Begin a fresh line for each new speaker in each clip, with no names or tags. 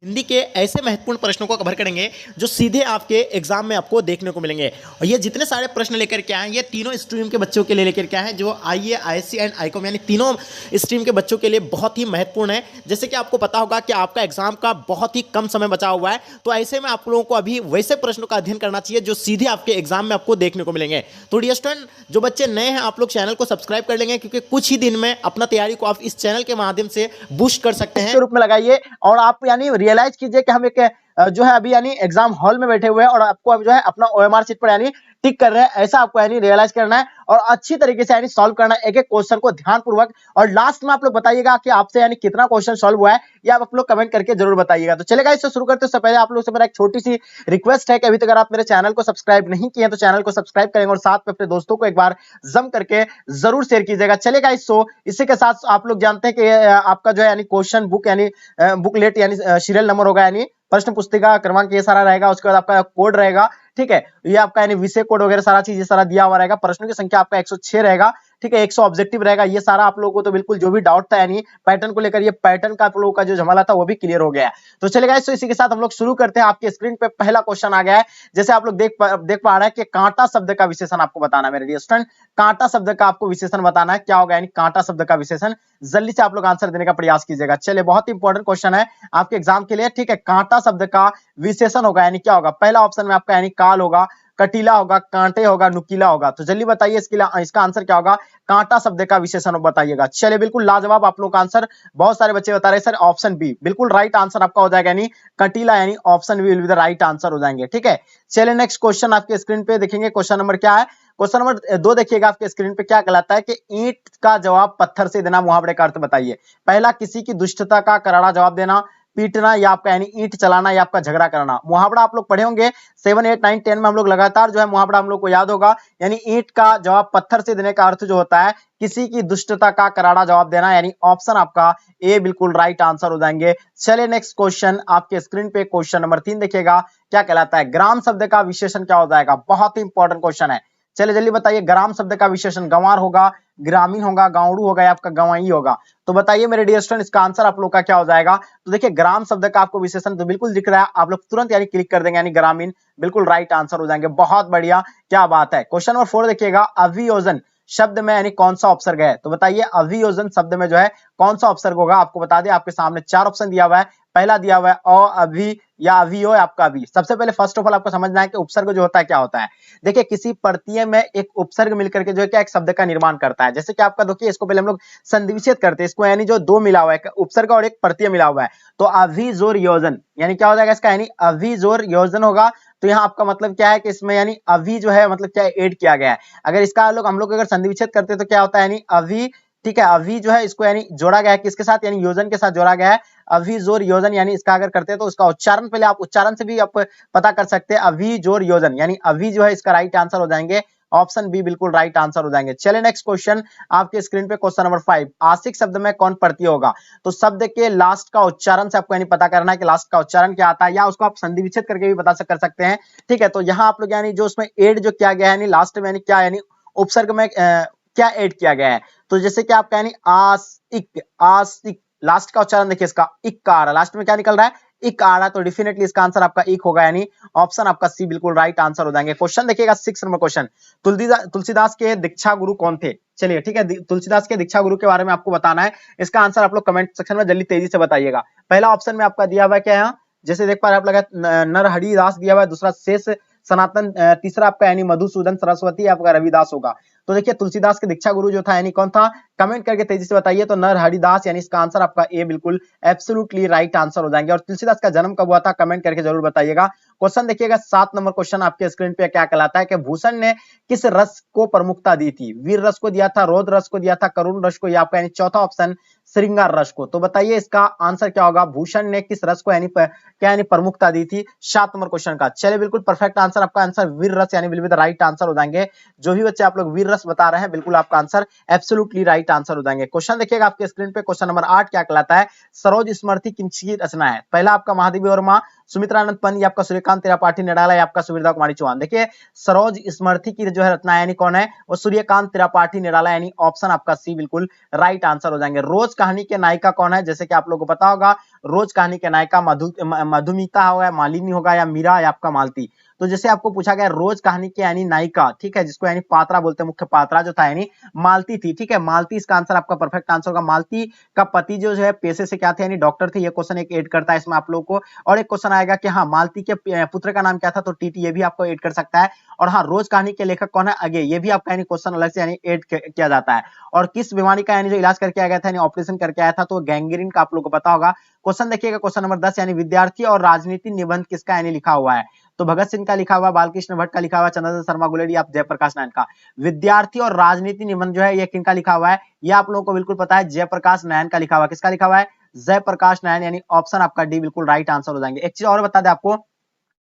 हिंदी के ऐसे महत्वपूर्ण प्रश्नों को कवर करेंगे जो सीधे आपके एग्जाम में आपको देखने को मिलेंगे। और ये जितने सारे प्रश्न लेकर के आए हैं ये तीनों स्ट्रीम के बच्चों के लिए लेकर के आए हैं, जो आईए, आईएससी एंड आईकॉम यानी तीनों स्ट्रीम के बच्चों के लिए बहुत ही महत्वपूर्ण है। जैसे कि आपको पता होगा कि आपका एग्जाम का बहुत ही कम समय बचा हुआ है, तो ऐसे में आप लोगों को अभी वैसे प्रश्नों का अध्ययन करना चाहिए जो सीधे आपके एग्जाम में आपको देखने को मिलेंगे। तो डियर स्टूडेंट, जो बच्चे नए हैं आप लोग चैनल को सब्सक्राइब कर लेंगे, क्योंकि कुछ ही दिन में अपना तैयारी को आप इस चैनल के माध्यम से बूस्ट कर सकते हैं
के रूप में लगाइए। और आप यानी रियलाइज कीजिए कि हम एक जो है अभी यानी एग्जाम हॉल में बैठे हुए हैं और आपको अब जो है अपना ओएमआर शीट पर यानी टिक कर रहे हैं, ऐसा आपको यानी रियलाइज करना है और अच्छी तरीके से यानी सॉल्व करना है एक एक क्वेश्चन को ध्यानपूर्वक। और लास्ट में आप लोग बताइएगा कि आपसे यानी कितना क्वेश्चन सॉल्व हुआ है, ये आप लोग कमेंट करके जरूर बताइएगा। तो चलेगा, इससे शुरू करते उससे पहले आप लोग से मेरा एक छोटी सी रिक्वेस्ट है कि अभी तक अगर आप मेरे चैनल को सब्सक्राइब नहीं किए तो चैनल को सब्सक्राइब करेंगे और साथ में अपने दोस्तों को एक बार जम करके जरूर शेयर कीजिएगा। चलेगा, इसी के साथ आप लोग जानते हैं कि आपका जो है यानी क्वेश्चन बुक यानी बुकलेट यानी सीरियल नंबर होगा, यानी प्रश्न पुस्तिका क्रमांक ये सारा रहेगा, उसके बाद आपका कोड रहेगा, ठीक है, ये आपका यानी विषय कोड वगैरह सारा चीज ये सारा दिया हुआ रहेगा। प्रश्नों की संख्या आपका 106 रहेगा, ठीक है, 100 ऑब्जेक्टिव रहेगा। ये सारा आप लोगों को तो बिल्कुल जो भी डाउट था यानी पैटर्न को लेकर, ये पैटर्न का आप लोगों का जो झमेला था वो भी क्लियर हो गया है। तो चलेगा, इसी के साथ हम लोग शुरू करते हैं। आपके स्क्रीन पे पहला क्वेश्चन आ गया है, जैसे आप लोग देख पा रहे हैं कि कांटा शब्द का विशेषण आपको बताना है मेरे डियर स्टूडेंट। कांटा शब्द का आपको विशेषण बताना है, क्या होगा यानी कांटा शब्द का विशेषण। जल्दी से आप लोग आंसर देने का प्रयास कीजिएगा। चलिए, बहुत ही इंपॉर्टेंट क्वेश्चन है आपके एग्जाम के लिए, ठीक है। कांटा शब्द का विशेषण होगा यानी क्या होगा, पहला ऑप्शन में आपका यानी काल होगा, कटीला होगा, कांटे होगा, नुकीला होगा। तो जल्दी बताइए इसका आंसर क्या होगा, कांटा शब्द का विशेषण बताइएगा। चलिए, बिल्कुल लाजवाब आप लोग का आंसर, बहुत सारे बच्चे बता रहे हैं सर ऑप्शन बी, बिल्कुल राइट आंसर आपका हो जाएगा, यानी कटीला यानी option B will be the right answer हो जाएंगे, ठीक है। चलिए, नेक्स्ट क्वेश्चन आपके स्क्रीन पे देखेंगे, क्वेश्चन नंबर क्या है, क्वेश्चन नंबर 2 देखिएगा आपके स्क्रीन पे, क्या कहलाता है कि ईंट का जवाब पत्थर से देना, मुहावरे का अर्थ बताइए। पहला, किसी की दुष्टता का करारा जवाब देना, पीटना या आपका यानी ईंट चलाना या आपका झगड़ा करना। मुहावरा आप लोग पढ़े होंगे 7, 8, 9, 10 में, हम लोग लगातार जो है मुहावरा हम लोग को याद होगा, यानी ईंट का जवाब पत्थर से देने का अर्थ जो होता है किसी की दुष्टता का करारा जवाब देना, यानी ऑप्शन आपका ए बिल्कुल राइट आंसर हो जाएंगे। चलिए, नेक्स्ट क्वेश्चन आपके स्क्रीन पे, क्वेश्चन नंबर 3 देखिएगा, क्या कहलाता है, ग्राम शब्द का विशेषण क्या हो जाएगा। बहुत ही इंपॉर्टेंट क्वेश्चन है, चलिए जल्दी बताइए, ग्राम शब्द का विशेषण गंवार होगा, ग्रामीण होगा, गांवड़ू होगा या आपका गंवाई होगा। तो बताइए मेरे डियर स्टूडेंट, इसका आंसर आप लोग का क्या हो जाएगा। तो देखिए, ग्राम शब्द का आपको विशेषण तो बिल्कुल दिख रहा है, आप लोग तुरंत यानी क्लिक कर देंगे, यानी ग्रामीण बिल्कुल राइट आंसर हो जाएंगे। बहुत बढ़िया, क्या बात है। क्वेश्चन नंबर 4 देखिएगा, अभियोजन शब्द में यानी कौन सा उपसर्ग है। तो बताइए, अभियोजन शब्द में जो है कौन सा उपसर्ग होगा। आपको बता दें, आपके सामने 4 ऑप्शन दिया हुआ है। पहला दिया हुआ है अ, अभि या अभियो या आपका अभी। सबसे पहले फर्स्ट ऑफ ऑल आपको समझना है कि उपसर्ग जो होता है क्या होता है। देखिए, किसी प्रत्यय में एक उपसर्ग मिलकर के जो है क्या एक शब्द का निर्माण करता है। जैसे कि आपका देखिए, इसको पहले हम लोग संधि विच्छेद करते हैं, इसको यानी जो 2 मिला हुआ है, उपसर्ग और एक प्रत्यय मिला हुआ है, तो अभिजोर योजन यानी क्या हो जाएगा इसका, यानी अभिजोर योजन होगा। तो यहाँ आपका मतलब क्या है कि इसमें यानी अभी जो है मतलब क्या ऐड किया गया है। अगर इसका हम लोग अगर संधि विच्छेद करते हैं तो क्या होता है, यानी अभी, ठीक है, अभी जो है इसको यानी जोड़ा गया है किसके साथ, यानी योजन के साथ जोड़ा गया है। अभी जोर योजन, यानी इसका अगर करते हैं तो उसका उच्चारण पहले आप उच्चारण से भी आप पता कर सकते हैं, अभी जोर योजन, यानी अभी जो है इसका राइट आंसर हो जाएंगे, ऑप्शन बी बिल्कुल राइट आंसर हो जाएंगे। चलिए, नेक्स्ट क्वेश्चन आपके स्क्रीन पे, क्वेश्चन नंबर 5, आशिक शब्द में कौन प्रत्यय होगा। तो शब्द के लास्ट का उच्चारण से आपको यानी पता करना है कि लास्ट का उच्चारण क्या आता है, या उसको आप संधि विच्छेद करके भी पता कर सकते हैं, ठीक है। तो यहाँ आप लोग यानी जो उसमें एड जो किया गया है, यानी लास्ट में यानी क्या, यानी उपसर्ग में क्या ऐड किया गया है। तो जैसे कि आपका यानी आशिक, आशिक लास्ट का उच्चारण देखिए, इसका इक का आ रहा है, लास्ट में क्या निकल रहा है, इक आ रहा है, तो डेफिनेटली इसका आंसर आपका इक होगा, यानी ऑप्शन आपका सी बिल्कुल राइट आंसर हो जाएंगे। क्वेश्चन देखिएगा 6 नंबर क्वेश्चन, तुलसीदास के दीक्षा गुरु कौन थे। चलिए, ठीक है, तुलसीदास के दीक्षा गुरु के बारे में आपको बताना है, इसका आंसर आप लोग कमेंट सेक्शन में जल्दी तेजी से बताइएगा। पहला ऑप्शन में आपका दिया हुआ है क्या, यहाँ जैसे देख पा रहे आप लगा नरहरिदास दिया हुआ है, दूसरा शेष सनातन, तीसरा आपका यानी मधुसूदन सरस्वती, आपका रविदास होगा। तो देखिए, तुलसीदास के दीक्षा गुरु जो था यानी कौन था, कमेंट करके तेजी से बताइए। तो नरहरिदास, यानी इसका आंसर आपका ए बिल्कुल एब्सोल्युटली राइट आंसर हो जाएंगे। और तुलसीदास का जन्म कब हुआ था, कमेंट करके जरूर बताइएगा। क्वेश्चन देखिएगा 7 नंबर क्वेश्चन आपके स्क्रीन पे, क्या कहलाता है कि भूषण ने किस रस को प्रमुखता दी थी। वीर रस को दिया था, रौद्र रस को दिया था, करुण रस को, या आपका यानी चौथा ऑप्शन श्रृंगार रस को। तो बताइए इसका आंसर क्या होगा, भूषण ने किस रस को यानी क्या यानी प्रमुखता दी थी, 7 नंबर क्वेश्चन का। चलिए, बिल्कुल परफेक्ट आंसर, आपका आंसर वीर रस यानी will be the right answer हो जाएंगे। जो भी बच्चे आप लोग वीर रस बता रहे हैं, बिल्कुल आपका आंसर एब्सोल्युटली राइट आंसर हो जाएंगे। क्वेश्चन देखिएगा आपके स्क्रीन पे, क्वेश्चन नंबर 8, क्या कहलाता है, सरोज स्मृति किसकी रचना है। पहला आपका महादेवी वर्मा, सुमित्रानंद पन, ये आपका सूर्यकांत त्रिपाठी निराला, ये आपका सुविधा कुमारी चौहान। देखिए सरोज स्मृति की जो है रचना यानी कौन है, वो सूर्यकांत त्रिपाठी निराला, यानी ऑप्शन आपका सी बिल्कुल राइट आंसर हो जाएंगे। रोज कहानी के नायिका कौन है, जैसे कि आप लोगों को पता होगा, रोज कहानी के नायिका मधुमिता होगा, मालिनी होगा, या मीरा, या आपका मालती। तो जैसे आपको पूछा गया रोज कहानी की यानी नायिका, ठीक है, जिसको यानी पात्रा बोलते हैं, मुख्य पात्रा जो था यानी मालती थी, ठीक है, मालती इसका आंसर आपका परफेक्ट आंसर होगा। मालती का पति जो है पेशे से क्या थे, यानी डॉक्टर थे। ये क्वेश्चन एक ऐड करता है इसमें आप लोगों को। और एक क्वेश्चन आएगा कि हाँ मालती के पुत्र का नाम क्या था, तो टीटी, ये भी आपको ऐड कर सकता है। और हाँ रोज कहानी के लेखक कौन है, अगे, ये भी आपका यानी क्वेश्चन अलग से यानी ऐड किया जाता है। और किस बीमारी का यानी जो इलाज करके आया गया था, यानी ऑपरेशन करके आया था, तो गैंग्रीन का आप लोगों को पता होगा। क्वेश्चन देखिएगा क्वेश्चन नंबर 10, यानी विद्यार्थी और राजनीति निबंध किसका यानी लिखा हुआ है, तो भगत सिंह का लिखा हुआ, बालकृष्ण भट्ट का लिखा हुआ, चंद्रशेखर शर्मा गुलेरी, आप जयप्रकाश नारायण का। विद्यार्थी और राजनीति निबंध जो है ये किनका लिखा हुआ है, ये आप लोगों को बिल्कुल पता है, जयप्रकाश नारायण का लिखा हुआ है। किसका लिखा हुआ है, जयप्रकाश नारायण, यानी ऑप्शन आपका डी बिल्कुल राइट आंसर हो जाएंगे। एक चीज और बता दें आपको,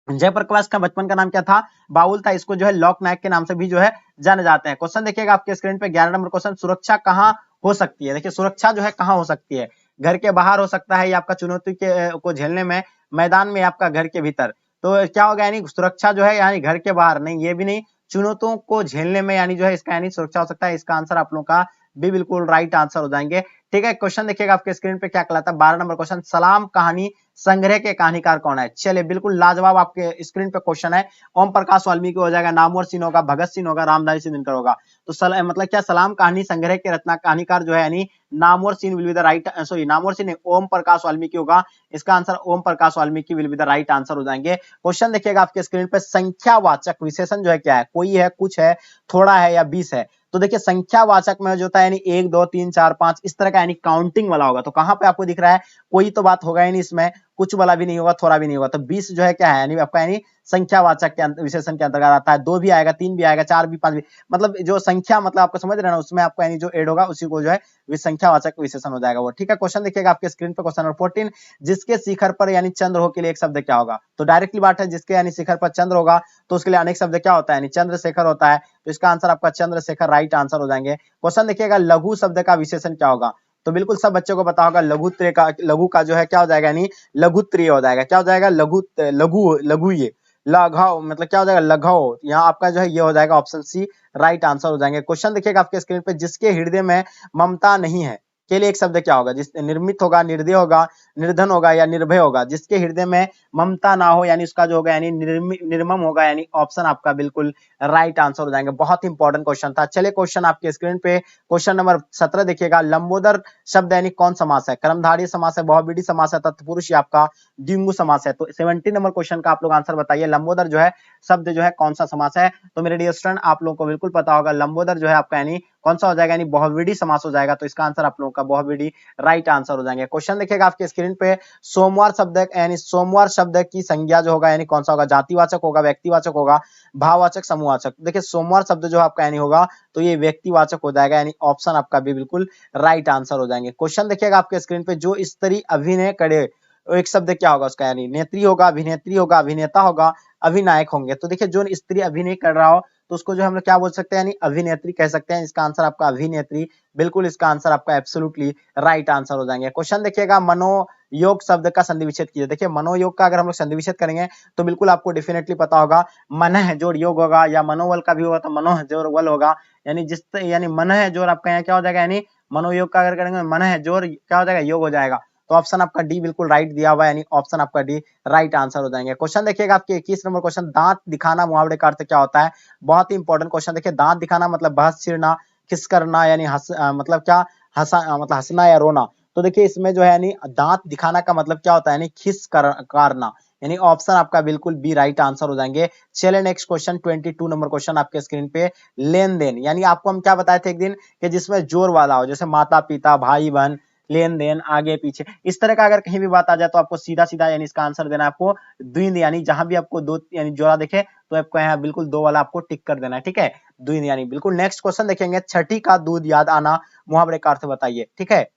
जयप्रकाश का बचपन का नाम क्या था, बाउल था। इसको जो है लोक नायक के नाम से भी जो है जाने जाते हैं। क्वेश्चन देखिएगा आपके स्क्रीन पे 11 नंबर क्वेश्चन, सुरक्षा कहां हो सकती है। देखिए सुरक्षा जो है कहां हो सकती है, घर के बाहर हो सकता है, या आपका चुनौती के को झेलने में मैदान में, आपका घर के भीतर। तो क्या होगा, यानी सुरक्षा जो है यानी घर के बाहर नहीं, ये भी नहीं, चुनौतियों को झेलने में यानी जो है इसका यानी सुरक्षा हो सकता है। इसका आंसर आप लोगों का भी बिल्कुल राइट आंसर हो जाएंगे। ठीक है, क्वेश्चन देखिएगा आपके स्क्रीन पे क्या कहलाता है, 12 नंबर क्वेश्चन, सलाम कहानी संग्रह के कहानीकार कौन है। चलिए बिल्कुल लाजवाब आपके स्क्रीन पे क्वेश्चन है। ओम प्रकाश वाल्मीकि हो जाएगा, नामवर सिंह होगा, भगत सिंह होगा, रामधारी सिंह दिनकर होगा। तो मतलब क्या, सलाम कहानी संग्रह के रचना कहानीकार जो है यानी Namvar Singh will be the right, sorry Namvar Singh Om Prakash Valmiki होगा। इसका answer Om Prakash Valmiki will be the right answer हो जाएंगे। क्वेश्चन देखिएगा आपके स्क्रीन पे, संख्यावाचक विशेषण जो है क्या है, कोई है, कुछ है, थोड़ा है, या 20 है। तो देखिए संख्यावाचक में जो होता है यानी 1 2 3 4 5 इस तरह का यानी काउंटिंग वाला होगा। तो कहां पे आपको दिख रहा है, कोई तो बात होगा ही नहीं इसमें, कुछ वाला भी नहीं होगा, थोड़ा भी नहीं होगा। तो 20 जो है क्या है, यानी आपका यानी संख्यावाचक के विशेषण के अंतर्गत आता है। 2 भी आएगा, 3 भी आएगा, 4 भी, 5 भी, मतलब जो संख्या, मतलब आपको समझ रहे हैं ना, उसमें आपको यानी जो ऐड होगा उसी को जो है संख्यावाचक विशेषण हो जाएगा वो। ठीक है, क्वेश्चन देखिएगा आपके स्क्रीन पे, क्वेश्चन नंबर 14, जिसके शिखर पर यानी चंद्र हो के लिए एक शब्द क्या होगा। तो डायरेक्टली बात है, जिसके यानी शिखर पर चंद्र होगा तो उसके लिए अनेक शब्द क्या होता है, यानी चंद्रशेखर होता है। तो इसका आंसर आपका चंद्रशेखर राइट आंसर हो जाएंगे। क्वेश्चन देखिएगा, लघु शब्द का विशेषण क्या होगा। तो बिल्कुल सब बच्चों को पता होगा, लघु का जो है क्या हो जाएगा, यानी लघुत्रीय हो जाएगा। क्या हो जाएगा, लघु लघु लघु, ये लघव मतलब क्या हो जाएगा, लघव। यहाँ आपका जो है ये हो जाएगा ऑप्शन सी राइट आंसर हो जाएंगे। क्वेश्चन देखिएगा आपके स्क्रीन पे, जिसके हृदय में ममता नहीं है के लिए एक शब्द क्या होगा। जिस निर्मित होगा, निर्दय होगा, निर्धन होगा, या निर्भय होगा। जिसके हृदय में ममता ना हो यानी उसका जो होगा यानी निर्मम होगा, यानी ऑप्शन आपका बिल्कुल राइट आंसर हो जाएंगे। बहुत इंपॉर्टेंट क्वेश्चन था। चलिए क्वेश्चन आपके स्क्रीन पे, क्वेश्चन नंबर 17 देखिएगा, लंबोदर शब्द यानी कौन समास है, कर्मधारय समास है, बहुव्रीहि समास है, तत्पुरुष, या आपका द्विगु समास है। तो 17 नंबर क्वेश्चन का आप लोग आंसर बताइए, लंबोदर जो है शब्द जो है कौन सा समास है। तो मेरे डियर स्टूडेंट आप लोगों को बिल्कुल पता होगा, लंबोदर जो है आपका यानी कौन सा हो जाएगा, यानी बहुव्रीहि समास हो जाएगा। तो इसका आंसर आप लोगों का बहुव्रीहि राइट आंसर हो जाएंगे। क्वेश्चन देखिएगा आपके स्क्रीन पे, सोमवार शब्द यानी सोमवार शब्द की संज्ञा जो होगा यानी कौन सा होगा, जातिवाचक होगा, व्यक्तिवाचक होगा, भाववाचक, समूहवाचक। देखिए सोमवार शब्द जो आपका यानी होगा तो ये व्यक्तिवाचक हो जाएगा, यानी ऑप्शन आपका भी बिल्कुल राइट आंसर हो जाएंगे। क्वेश्चन देखिएगा आपके स्क्रीन पे, जो स्त्री अभिनय करे एक शब्द क्या होगा उसका, यानी नेत्री होगा, अभिनेत्री होगा, अभिनेता होगा, अभिनायक होंगे। तो देखिए जो स्त्री अभिनय कर रहा हो तो उसको जो हम लोग क्या बोल सकते हैं, यानी अभिनेत्री कह सकते हैं। इसका आंसर आपका अभिनेत्री, बिल्कुल इसका आंसर आपका एब्सोल्युटली राइट आंसर हो जाएंगे। क्वेश्चन देखिएगा, मनोयोग शब्द का संधि विच्छेद कीजिए। देखिए मनोयोग का अगर हम लोग संधि विच्छेद करेंगे तो बिल्कुल आपको डेफिनेटली पता होगा, मन है जोड़ योग होगा, या मनोबल का भी होगा तो मनो है जोड़ बल होगा। यानी यानी मन है जोड़ आपका यहाँ क्या हो जाएगा, यानी मनोयोग का अगर करेंगे मन है जोड़ क्या हो जाएगा, योग हो जाएगा। तो ऑप्शन आपका डी बिल्कुल राइट दिया हुआ है, यानी ऑप्शन आपका डी राइट आंसर हो जाएंगे। क्वेश्चन देखिएगा आपके 21 नंबर क्वेश्चन, दांत दिखाना मुहावरे का अर्थ क्या होता है। बहुत ही इंपॉर्टेंट क्वेश्चन। देखिए दांत दिखाना मतलब बहस छिड़ना, खिस करना, यानी मतलब क्या मतलब हंसना या रोना। तो देखिए इसमें जो है यानी दांत दिखाना का मतलब क्या होता है, यानी करना, यानी ऑप्शन आपका बिल्कुल बी राइट आंसर हो जाएंगे। चलिए नेक्स्ट क्वेश्चन 22 नंबर क्वेश्चन आपके स्क्रीन पे, लेन देन, यानी आपको हम क्या बताए थे एक दिन कि जिसमें जोर वाला हो, जैसे माता पिता, भाई बहन, लेन देन, आगे पीछे, इस तरह का अगर कहीं भी बात आ जाए तो आपको सीधा सीधा यानी इसका आंसर देना है आपको द्विंद, यानी जहां भी आपको दो यानी जोड़ा दिखे तो आपको यहाँ बिल्कुल दो वाला आपको टिक कर देना है। ठीक है, द्विंद यानी बिल्कुल। नेक्स्ट क्वेश्चन देखेंगे, छठी का दूध याद आना मुहावरे का अर्थ बताइए। ठीक है,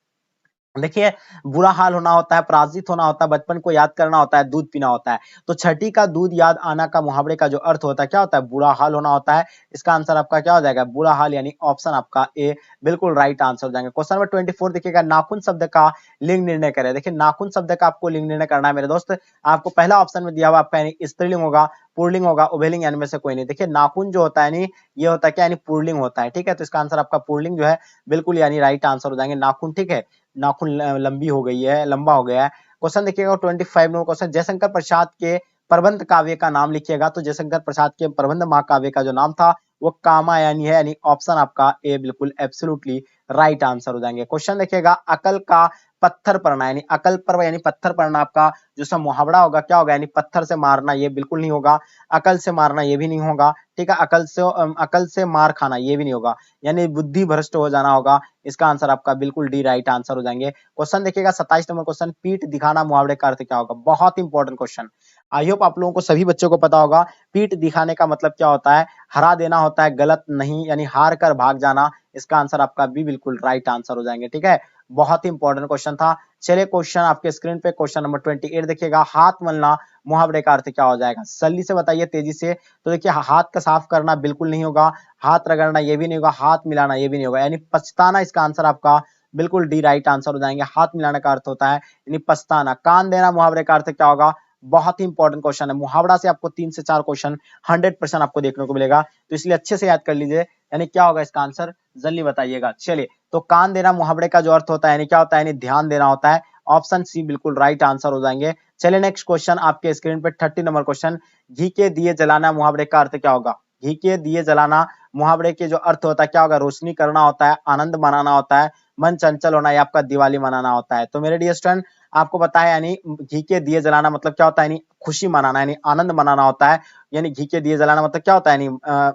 देखिए, बुरा हाल होना होता है, पराजित होना होता है, बचपन को याद करना होता है, दूध पीना होता है। तो छठी का दूध याद आना का मुहावरे का जो अर्थ होता है, क्या होता है? बुरा हाल होना होता है। इसका आंसर आपका क्या हो जाएगा? बुरा हाल, यानी ऑप्शन आपका ए बिल्कुल राइट आंसर हो जाएगा। क्वेश्चन नंबर 24 देखिएगा, नाखून शब्द का लिंग निर्णय करें। देखिए, नाखून शब्द का आपको लिंग निर्णय करना है मेरे दोस्त। आपको पहला ऑप्शन में दिया हुआ आपका यानी स्त्रीलिंग होगा, पुल्लिंग होगा, उभयलिंग, यानी में से कोई नहीं। देखिए, नाखून जो होता है यानी ये होता है क्या? यानी पुल्लिंग होता है, ठीक है? तो इसका आंसर आपका पुल्लिंग जो है बिल्कुल यानी राइट आंसर हो जाएंगे, नाखून, ठीक है? नाखून लंबी हो गई है, लंबा हो गया है। क्वेश्चन देखिएगा 25 नंबर क्वेश्चन, जयशंकर प्रसाद के प्रबंध काव्य का नाम लिखिएगा। तो जयशंकर प्रसाद के प्रबंध महाकाव्य का जो नाम था वो कामायनी है, यानी ऑप्शन आपका ए बिल्कुल एब्सोल्युटली राइट आंसर हो जाएंगे। क्वेश्चन देखिएगा, अकल का पत्थर पड़ना, यानी अकल पर यानी पत्थर पड़ना आपका जो सा मुहावरा होगा क्या होगा? यानी पत्थर से मारना, ये बिल्कुल नहीं होगा। अकल से मारना, ये भी नहीं होगा, ठीक है? अकल से मार खाना, ये भी नहीं होगा, यानी बुद्धि भ्रष्ट हो जाना होगा। इसका आंसर आपका बिल्कुल डी राइट आंसर हो जाएंगे। क्वेश्चन देखिएगा 27 नंबर क्वेश्चन, पीठ दिखाना मुहावरे का अर्थ क्या होगा? बहुत इंपॉर्टेंट क्वेश्चन, आई होप आप लोगों को सभी बच्चों को पता होगा। पीठ दिखाने का मतलब क्या होता है? हरा देना होता है, गलत नहीं, यानी हार कर भाग जाना। इसका आंसर आपका बी बिल्कुल राइट आंसर हो जाएंगे, ठीक है? बहुत ही इंपॉर्टेंट क्वेश्चन था। चलिए क्वेश्चन आपके स्क्रीन पे, क्वेश्चन नंबर 28 देखिएगा, हाथ मलना मुहावरे का अर्थ क्या हो जाएगा? जल्दी से बताइए, तेजी से। तो देखिए, हाथ का साफ करना बिल्कुल नहीं होगा, हाथ रगड़ना ये भी नहीं होगा, हाथ मिलाना ये भी नहीं होगा, यानी पछताना इसका आंसर आपका बिल्कुल डी राइट आंसर हो जाएंगे। हाथ मिलाने का अर्थ होता है यानी पछताना। कान देना मुहावरे का अर्थ क्या होगा? बहुत ही इंपॉर्टेंट क्वेश्चन है, मुहावरा से आपको 3 से 4 क्वेश्चन 100% आपको देखने को मिलेगा, तो इसलिए अच्छे से याद कर लीजिए। यानी क्या होगा इसका आंसर? जल्दी बताइएगा। चलिए, तो कान देना मुहावरे का जो अर्थ होता है यानी क्या होता है? यानी ध्यान देना होता है। ऑप्शन सी बिल्कुल राइट आंसर हो जाएंगे। चलिए नेक्स्ट क्वेश्चन आपके स्क्रीन पे 30 नंबर क्वेश्चन, घी के दिए जलाना मुहावरे का अर्थ क्या होगा? घी के दिए जलाना मुहावरे के जो अर्थ होता है क्या होगा? रोशनी करना होता है, आनंद मनाना होता है, मन चंचल होना, या आपका दिवाली मनाना होता है। तो मेरे डियर स्टूडेंट, आपको पता है यानी घी के दिए जलाना मतलब क्या होता है? यानी खुशी मनाना, यानी आनंद मनाना होता है। यानी घी के दिए जलाना मतलब क्या होता है?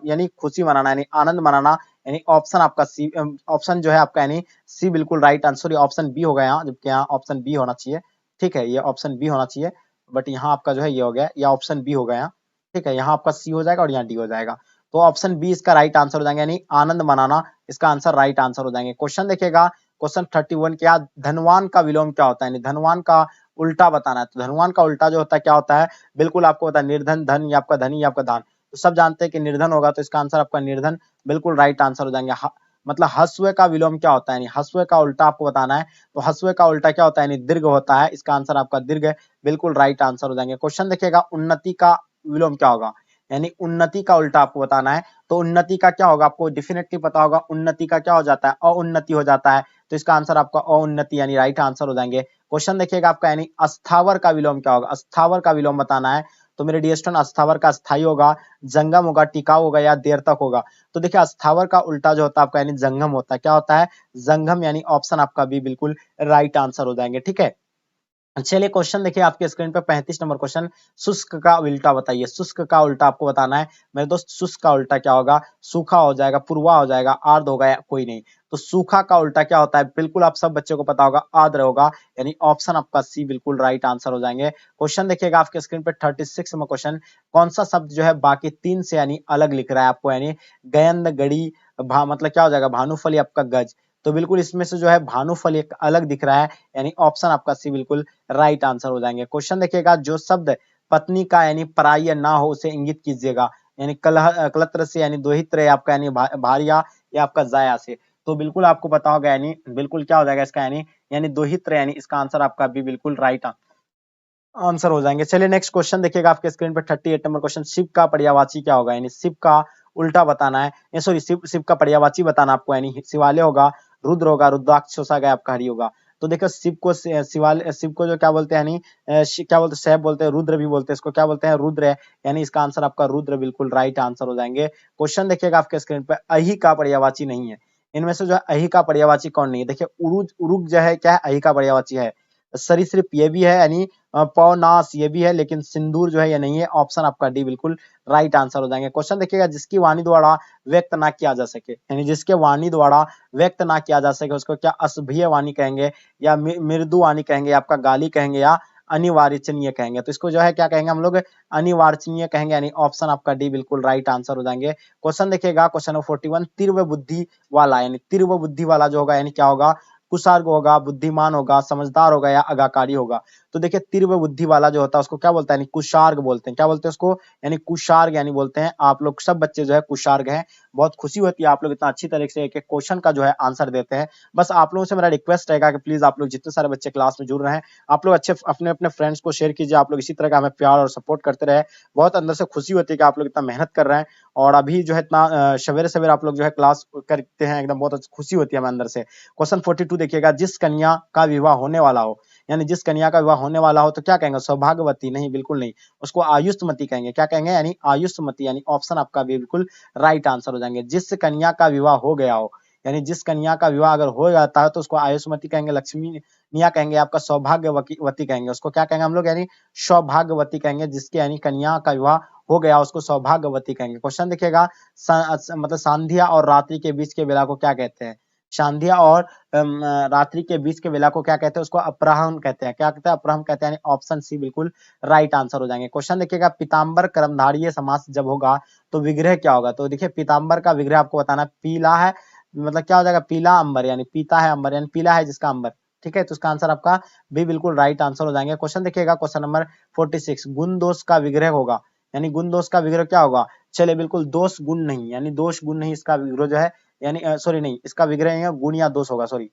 यानी खुशी मनाना, यानी आनंद मनाना, यानी ऑप्शन आपका सी, ऑप्शन जो है आपका यानी सी बिल्कुल राइट आंसर, ऑप्शन बी हो गया यहाँ, जबकि यहाँ ऑप्शन बी होना चाहिए, ठीक है? ये ऑप्शन बी होना चाहिए, बट यहाँ आपका जो है ये हो गया, या ऑप्शन बी हो गया, ठीक है? यहाँ आपका सी हो जाएगा और यहाँ डी हो जाएगा। तो ऑप्शन बी इसका राइट आंसर हो जाएगा, यानी आनंद मनाना, इसका आंसर राइट आंसर हो जाएंगे। क्वेश्चन देखिएगा, क्वेश्चन 31 क्या, धनवान का विलोम क्या होता है? यानी धनवान का उल्टा बताना है। तो धनवान का उल्टा जो होता है क्या होता है? बिल्कुल आपको पता है, निर्धन, धन, या आपका धनी, या आपका दान। तो सब जानते हैं कि निर्धन होगा, तो इसका आंसर आपका निर्धन बिल्कुल राइट आंसर हो जाएंगे। मतलब हस्व का विलोम क्या होता है? यानी हस्व का उल्टा आपको बताना है। तो हस्व का उल्टा क्या होता है? यानी दीर्घ होता है। इसका आंसर आपका दीर्घ बिल्कुल राइट आंसर हो जाएंगे। क्वेश्चन देखिएगा, उन्नति का विलोम क्या होगा? यानी उन्नति का उल्टा आपको बताना है। तो उन्नति का क्या होगा? आपको डेफिनेटली पता होगा, उन्नति का क्या हो जाता है? अउन्नति हो जाता है। तो इसका आंसर आपका अउन्नति यानी राइट आंसर हो जाएंगे। क्वेश्चन देखिएगा आपका, यानी अस्थावर का विलोम क्या होगा? अस्थावर का विलोम बताना है। तो मेरे डियर स्टूडेंट, अस्थावर का स्थायी होगा, जंगम होगा, टिकाऊ होगा, या देर तक होगा। तो देखिए, अस्थावर का उल्टा जो होता है आपका यानी जंगम होता है। क्या होता है? जंगम, यानी ऑप्शन आपका भी बिल्कुल राइट आंसर हो जाएंगे, ठीक है? चलिए क्वेश्चन देखिए आपके स्क्रीन पे 35 नंबर क्वेश्चन, शुष्क का उल्टा बताइए। शुष्क का उल्टा आपको बताना है मेरे दोस्त। शुष्क का उल्टा क्या होगा? सूखा हो जाएगा, पूर्वा हो जाएगा, आर्द्र होगा, या कोई नहीं। तो सूखा का उल्टा क्या होता है? बिल्कुल आप सब बच्चों को पता होगा, आर्द्र होगा, यानी ऑप्शन आपका सी बिल्कुल राइट आंसर हो जाएंगे। क्वेश्चन देखिएगा आपके स्क्रीन पे 36 नंबर क्वेश्चन, कौन सा शब्द जो है बाकी 3 से यानी अलग लिख रहा है आपको? यानी गयंद, गड़ी, मतलब क्या हो जाएगा? भानुफल, या आपका गज। तो बिल्कुल इसमें से जो है भानुफल एक अलग दिख रहा है, यानी ऑप्शन आपका सी बिल्कुल राइट आंसर हो जाएंगे। क्वेश्चन देखिएगा, जो शब्द पत्नी का यानी पराय ना हो उसे इंगित कीजिएगा। यानी कलत्र से, यानी दोहित्र, आपका यानी भारिया, या आपका जाया से। तो बिल्कुल आपको पता होगा, यानी बिल्कुल क्या हो जाएगा इसका? यानी दोहित्र, यानी इसका आंसर आपका भी बिल्कुल राइट आंसर हो जाएंगे। चलिए नेक्स्ट क्वेश्चन देखिएगा आपके स्क्रीन पर 38 नंबर क्वेश्चन, शिव का पर्यायवाची क्या होगा? यानी शिव का उल्टा बताना है, सॉरी, शिव का पर्यायवाची बताना आपको। यानी शिवालय होगा, रुद्र होगा, रुद्राक्ष होगा, या आपका हरि होगा। तो देखो, शिव को शिव को जो क्या बोलते हैं? यानी क्या बोलते हैं? शैव बोलते हैं, रुद्र भी बोलते हैं, इसको क्या बोलते हैं? रुद्र है, यानी इसका आंसर आपका रुद्र बिल्कुल राइट आंसर हो जाएंगे। क्वेश्चन देखिएगा आपके स्क्रीन पर, अहि का पर्यायवाची नहीं है। इनमें से जो है अहि का पर्यायवाची कौन नहीं है? देखिए, उरुज, उरुक जो है क्या है? अहि का पर्यायवाची है। सरीसृप ये भी है, यानी पौनास ये भी है, लेकिन सिंदूर जो है ये नहीं है। ऑप्शन आपका डी बिल्कुल राइट आंसर हो जाएंगे। क्वेश्चन देखिएगा, जिसकी वाणी द्वारा व्यक्त ना किया जा सके, यानी जिसके वाणी द्वारा व्यक्त ना किया जा सके उसको क्या असभ्य वाणी कहेंगे, या मृदु वाणी कहेंगे, या आपका गाली कहेंगे, या अनिवार्चनीय कहेंगे? तो इसको जो है क्या कहेंगे हम लोग? अनिवार्चनीय कहेंगे, यानी ऑप्शन आपका डी बिल्कुल राइट आंसर हो जाएंगे। क्वेश्चन देखिएगा, क्वेश्चन नंबर 41, तीव्र बुद्धि वाला, यानी तीव्र बुद्धि वाला जो होगा यानी क्या होगा? कुशार्ग होगा, बुद्धिमान होगा, समझदार होगा या आज्ञाकारी होगा। तो देखिए तीव्र बुद्धि वाला जो होता है उसको क्या बोलता है, यानी कुशार्ग बोलते हैं। क्या बोलते हैं उसको, यानी कुशार्ग यानी बोलते हैं। आप लोग सब बच्चे जो है कुशार्ग हैं। बहुत खुशी होती है आप लोग इतना अच्छी तरीके से एक एक क्वेश्चन का जो है आंसर देते हैं। बस आप लोगों से मेरा रिक्वेस्ट रहेगा कि प्लीज आप लोग जितने सारे बच्चे क्लास में जुड़ रहे हैं, आप लोग अच्छे अपने अपने फ्रेंड्स को शेयर कीजिए। आप लोग इसी तरह का हमें प्यार और सपोर्ट करते रहे। बहुत अंदर से खुशी होती है कि आप लोग इतना मेहनत कर रहे हैं और अभी जो है इतना सवेरे सवेरे आप लोग जो है क्लास करते हैं, एकदम बहुत खुशी होती है हमें अंदर से। क्वेश्चन 42 देखिएगा, जिस कन्या का विवाह होने वाला हो, यानी जिस कन्या का विवाह होने वाला हो तो क्या कहेंगे, सौभाग्यवती? नहीं, बिल्कुल नहीं, उसको आयुष्मती कहेंगे। क्या कहेंगे, यानी आयुष्मती, यानी ऑप्शन आपका भी बिल्कुल राइट आंसर हो जाएंगे। जिस कन्या का विवाह हो गया हो, यानी जिस कन्या का विवाह अगर हो जाता है तो उसको आयुष्मती कहेंगे, लक्ष्मी निया कहेंगे, आपका सौभाग्यवती कहेंगे। उसको क्या कहेंगे हम लोग, यानी सौभाग्यवती कहेंगे। जिसके यानी कन्या का विवाह हो गया उसको सौभाग्यवती कहेंगे। क्वेश्चन देखिएगा, मतलब संध्या और रात्रि के बीच के बेला को क्या कहते हैं? संध्या और रात्रि के बीच के बेला को क्या कहते हैं? उसको अपराह्न कहते हैं। क्या कहते हैं? अपराह्न कहते हैं। ऑप्शन सी बिल्कुल राइट आंसर हो जाएंगे। क्वेश्चन देखिएगा, पीताम्बर कर्मधारय समास जब होगा तो विग्रह क्या होगा? तो देखिए पीताम्बर का विग्रह आपको बताना, पीला है मतलब क्या हो जाएगा, पीला अंबर, यानी पीता है अंबर, यानी पीला है जिसका अंबर। ठीक है, तो इसका आंसर आपका भी बिल्कुल राइट आंसर हो जाएंगे। क्वेश्चन देखिएगा, क्वेश्चन नंबर 46, गुण दोष का विग्रह होगा, यानी गुण दोष का विग्रह क्या होगा? चलिए बिल्कुल दोष गुण नहीं, यानी दोष गुण नहीं, इसका विग्रह जो है, यानी सॉरी नहीं, इसका विग्रह नहीं है, गुण या दोष होगा, सॉरी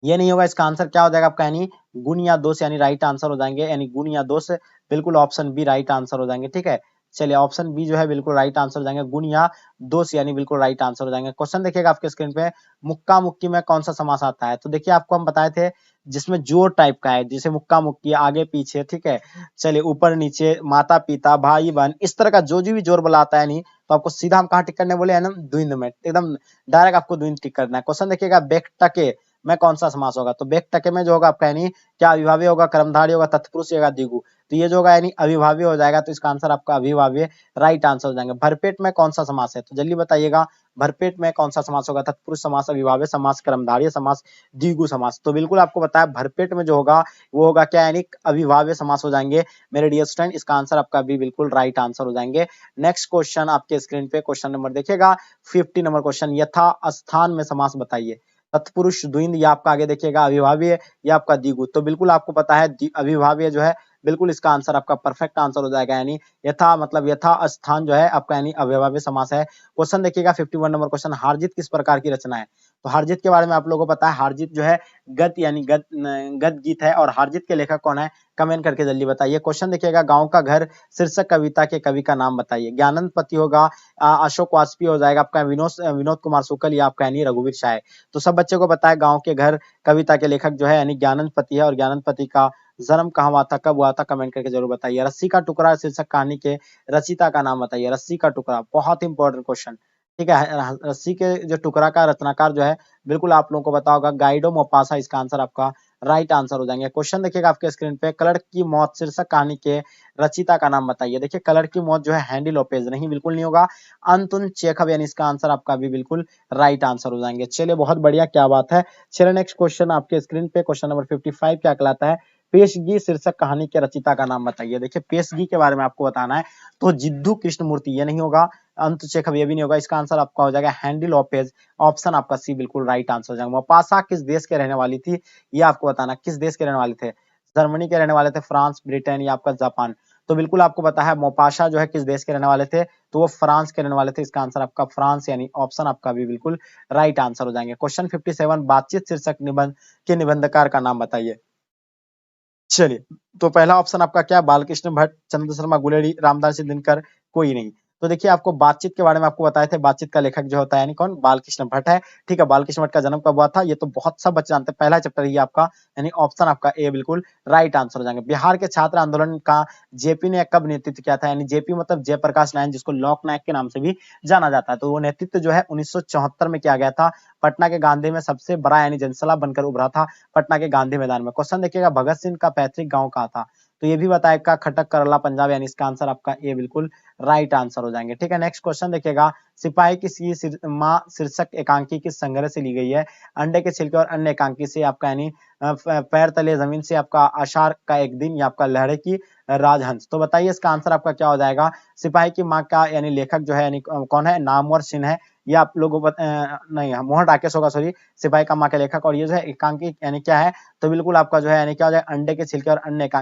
ये नहीं होगा। इसका आंसर क्या हो जाएगा आपका, यानी गुण या दोष, यानी राइट आंसर हो जाएंगे, यानी गुण या दोष बिल्कुल ऑप्शन बी राइट आंसर हो जाएंगे। ठीक है, चलिए ऑप्शन बी जो है बिल्कुल राइट आंसर हो जाएंगे, गुण या दोष यानी बिल्कुल राइट आंसर हो जाएंगे। क्वेश्चन देखिएगा आपके स्क्रीन पे, मुक्का मुक्की में कौन सा समास आता है? तो देखिए आपको हम बताए थे जिसमें जोर टाइप का है, जैसे मुक्का मुक्की, आगे पीछे, ठीक है, चलिए ऊपर नीचे, माता पिता, भाई बहन, इस तरह का जो भी जोर वाला आता है, नहीं तो आपको सीधा हम कहाँ टिक करने बोले, है ना, द्विंद में, एकदम डायरेक्ट आपको द्विंद टिक करना है। क्वेश्चन देखिएगा, बेकटके में कौन सा समास होगा? तो बेकटके में जो होगा आपका, यानी क्या अविभाज्य होगा, कर्मधारय होगा, तत्पुरुष होगा, द्विगु? तो ये जो होगा यानी अविभाज्य हो जाएगा, तो इसका आंसर आपका अविभाज्य राइट आंसर हो जाएंगे। भरपेट में कौन सा समास है? तो जल्दी बताइएगा, भरपेट में कौन सा समास होगा? तत्पुरुष समास, अविभाज्य समास, कर्मधारय समास, द्विगु समास? तो बिल्कुल आपको बताया भरपेट में जो होगा वो होगा क्या, यानी अविभाज्य समास हो जाएंगे मेरे डियर स्टूडेंट। इसका आंसर आपका भी बिल्कुल राइट आंसर हो जाएंगे। नेक्स्ट क्वेश्चन आपके स्क्रीन पे, क्वेश्चन नंबर देखिएगा 50 नंबर क्वेश्चन, यथा स्थान में समास बताइए। तत्पुरुष, द्विंद, या आपका आगे देखिएगा अविभाज्य या आपका द्विगु? तो बिल्कुल आपको पता है अविभाज्य जो है बिल्कुल इसका आंसर आपका परफेक्ट आंसर हो जाएगा, यानी यथा मतलब यथा स्थान जो है आपका यानी अव्ययभावी समास है। क्वेश्चन देखिएगा 51 नंबर क्वेश्चन, हारजीत किस प्रकार की रचना है? तो हारजीत के बारे में आप लोगों को पता है, हारजीत जो है गद्य यानी गद्य गीत है। और हारजीत के लेखक कौन है? कमेंट करके जल्दी बताइए। क्वेश्चन देखिएगा, गांव का घर शीर्षक कविता के कवि का नाम बताइए। ज्ञानंद पति होगा, अशोक वाजपेयी हो जाएगा, आपका विनोद कुमार शुक्ल, या आपका यानी रघुवीर शाह। तो सब बच्चे को पता है गांव के घर कविता के लेखक जो है यानी ज्ञानंद पति है। और ज्ञानंद पति का जन्म कहाँ हुआ था, कब हुआ था, कमेंट करके जरूर बताइए। रस्सी का टुकड़ा शीर्षक कहानी के रचिता का नाम बताइए। रस्सी का टुकड़ा बहुत इंपॉर्टेंट क्वेश्चन, ठीक है। रस्सी के जो टुकड़ा का रचनाकार जो है बिल्कुल आप लोगों को पता होगा, गाइडो मोपासा, इसका आंसर आपका राइट आंसर हो जाएंगे। क्वेश्चन देखिएगा आपके स्क्रीन पे, कलर की मौत शीर्षक कहानी के रचिता का नाम बताइए। देखिए कलर की मौत जो है हैंडी लोपेज, नहीं बिल्कुल नहीं होगा, अंतुन चेखव, यानी इसका आंसर आपका भी बिल्कुल राइट आंसर हो जाएंगे। चलिए बहुत बढ़िया, क्या बात है। चलिए नेक्स्ट क्वेश्चन आपके स्क्रीन पे, क्वेश्चन नंबर 55 क्या कहलाता है? पेशगी शीर्षक कहानी के रचिता का नाम बताइए। देखिए पेशगी के बारे में आपको बताना है, तो जिद्दू कृष्णमूर्ति ये नहीं होगा, अंत चेखव ये भी नहीं होगा, इसका आंसर आपका हो जाएगा हैंडी लोपेज। ऑप्शन आपका सी बिल्कुल राइट आंसर हो जाएगा। मोपासा किस देश के रहने वाली थी, ये आपको बताना, किस देश के रहने वाले थे? जर्मनी के रहने वाले थे, फ्रांस, ब्रिटेन, या आपका जापान? तो बिल्कुल आपको पता है मोपाशा जो है किस देश के रहने वाले थे, तो वो फ्रांस के रहने वाले थे। इसका आंसर आपका फ्रांस, यानी ऑप्शन आपका भी बिल्कुल राइट आंसर हो जाएंगे। क्वेश्चन 57, बातचीत शीर्षक निबंध के निबंधकार का नाम बताइए। चलिए, तो पहला ऑप्शन आपका क्या, बालकृष्ण भट्ट, चंद्र शर्मा गुलेरी, रामदास दिनकर, कोई नहीं। तो देखिए आपको बातचीत के बारे में आपको बताए थे, बातचीत का लेखक जो होता है यानी कौन, बालकृष्ण भट्ट है। ठीक है, बालकृष्ण भट्ट का जन्म कब हुआ था, ये तो बहुत सब बच्चे जानते हैं, पहला चैप्टर ये आपका, यानी ऑप्शन आपका ए बिल्कुल राइट आंसर हो जाएंगे। बिहार के छात्र आंदोलन का जेपी ने कब नेतृत्व किया था? यानी जेपी मतलब जयप्रकाश नारायण, जिसको लोक नायक के नाम से भी जाना जाता है। तो वो नेतृत्व जो है 1974 में किया गया था। पटना के गांधी में सबसे बड़ा यानी जनसभा बनकर उभरा था पटना के गांधी मैदान में। क्वेश्चन देखिएगा, भगत सिंह का पैतृक गांव कहाँ था? तो ये भी बताएगा, खटक, करला, पंजाब, यानी इसका आंसर आपका ए बिल्कुल राइट आंसर हो जाएंगे। ठीक है, नेक्स्ट क्वेश्चन देखिएगा, सिपाही की मां शीर्षक एकांकी किस संग्रह से ली गई है? अंडे के छिलके और अन्य एकांकी से, आपका यानी पैर तले जमीन से, आपका आषाढ़ का एक दिन, या आपका लहरे की राजहंस? तो बताइए इसका आंसर आपका क्या हो जाएगा। सिपाही की मां का यानी लेखक जो है यानी कौन है, नामवर सिंह है, ये आप लोगों को नहीं, मोहन राकेश होगा, सॉरी, सिपाही का माँ के लेखक। और ये जो है एकांकी यानी क्या है, तो बिल्कुल आपका जो है यानी क्या हो जाएगा, अंडे के छिलके और अन्य एकांकी।